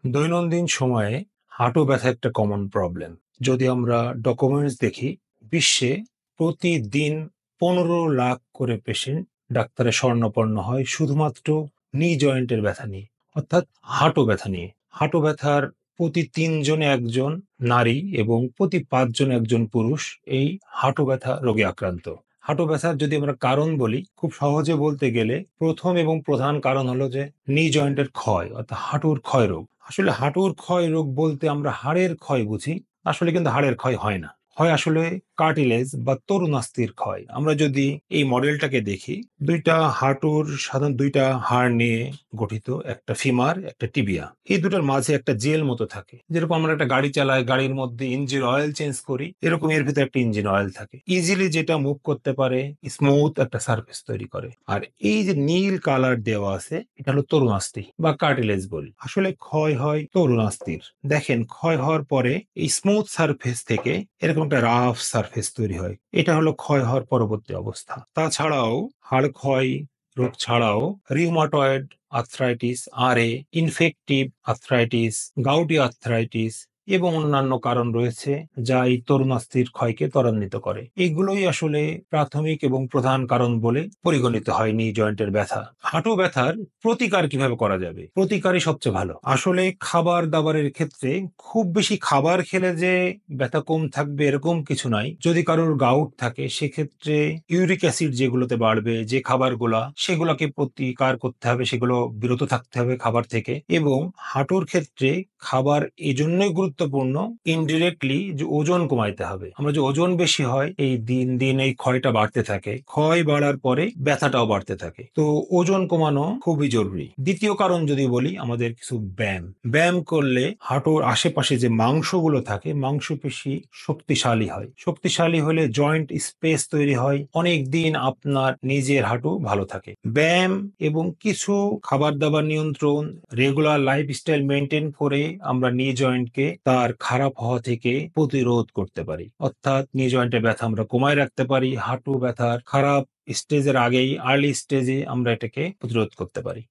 দৈনন্দিন সময়ে হাঁটু ব্যথা একটা কমন প্রবলেম। যদি আমরা ডকুমেন্টস দেখি, বিশ্বে প্রতিদিন 15 লাখ করে পেশেন্ট ডাক্তারের শরণাপন্ন হয় শুধুমাত্র নি জয়েন্টের ব্যথা নিয়ে, অর্থাৎ হাঁটু ব্যথা নিয়ে। হাঁটু ব্যথার প্রতি 3 জনে একজন নারী এবং প্রতি 5 জনে একজন পুরুষ এই হাঁটু ব্যথা রোগে আক্রান্ত। হাঁটু ব্যথার যদি আমরা কারণ বলি, খুব সহজে বলতে গেলে প্রথম এবং প্রধান কারণ হলো যে নি জয়েন্টের ক্ষয়, অর্থাৎ হাঁটুর ক্ষয় রোগ। আসলে হাঁটুর ক্ষয় রোগ বলতে আমরা হাড়ের ক্ষয় বুঝি। আসলে কিন্তু হাড়ের ক্ষয় হয় না, হয় আসলে কার্টিলেজ বা তরুণাস্থির ক্ষয়। আমরা যদি এই মডেলটাকে দেখি, সাধারণ দুইটা হাড় নিয়ে গঠিত, একটা ফিমার, একটা টিবিয়া। এই দুটার মাঝে একটা জেল মতো থাকে, যেরকম আমরা একটা গাড়ি চালাই, গাড়ির মধ্যে ইঞ্জিন অয়েল চেঞ্জ করি, এরকম এর ভিতরে একটা ইঞ্জিন অয়েল থাকে। ইজিলি যেটা মুভ করতে পারে, স্মুথ একটা সারফেস তৈরি করে। আর এই যে নীল কালার দেওয়া আছে, এটা হলো তরুণাস্থি বা কার্টিলেজ বলি। আসলে ক্ষয় হয় তরুণাস্থির। দেখেন, ক্ষয় হওয়ার পরে এই স্মুথ সারফেস থেকে এরকম একটা রাফ সারফেস তৈরি হয়। এটা হলো ক্ষয় হওয়ার পরবর্তী অবস্থা। তাছাড়াও হাড় ক্ষয় রোগ ছাড়াও rheumatoid arthritis, infective arthritis, gouty arthritis এবং অন্যান্য কারণ রয়েছে যা এই তরুণাস্থির ক্ষয়কে ত্বরান্বিত করে। এগুলোই আসলে প্রাথমিক এবং প্রধান কারণ বলে পরিগণিত হয় নি জয়েন্টের ব্যথা। হাঁটু ব্যথার প্রতিকার কিভাবে করা যাবে? প্রতিকারই সবচেয়ে ভালো। আসলে খাবার দাবারের ক্ষেত্রে খুব বেশি খাবার খেলে যে ব্যথা কম থাকবে এরকম কিছু নাই। যদি কারোর গাউট থাকে, সেক্ষেত্রে ইউরিক অ্যাসিড যেগুলোতে বাড়বে, যে খাবারগুলা, সেগুলোকে প্রতিকার করতে হবে, সেগুলো বিরত থাকতে হবে খাবার থেকে। এবং হাঁটুর ক্ষেত্রে খাবার এজন্যই গুরুত্বপূর্ণ, ইনডিরেক্টলি যে ওজন কমাইতে হবে। আমরা যে ওজন বেশি হয়, এই দিন দিন এই ক্ষয়টা বাড়তে থাকে, ক্ষয় বাড়ার পরে ব্যথাটাও বাড়তে থাকে। তো ওজন কমানো খুবই জরুরি। দ্বিতীয় কারণ যদি বলি, আমাদের কিছু ব্যায়াম। ব্যায়াম করলে হাঁটুর আশেপাশে যে মাংসগুলো থাকে, মাংসপেশি শক্তিশালী হয়। শক্তিশালী হলে জয়েন্ট স্পেস তৈরি হয়, অনেক দিন আপনার নিজের হাঁটু ভালো থাকে। ব্যায়াম এবং কিছু খাবার দাবার নিয়ন্ত্রণ, রেগুলার লাইফস্টাইল মেনটেন করে আমরা নি জয়েন্টকে তার খারাপ হওয়া থেকে প্রতিরোধ করতে পারি। অর্থাৎ নি জয়েন্টের ব্যথা আমরা কমায় রাখতে পারি। হাঁটু ব্যথার খারাপ স্টেজের আগেই, আর্লি স্টেজে আমরা এটাকে প্রতিরোধ করতে পারি।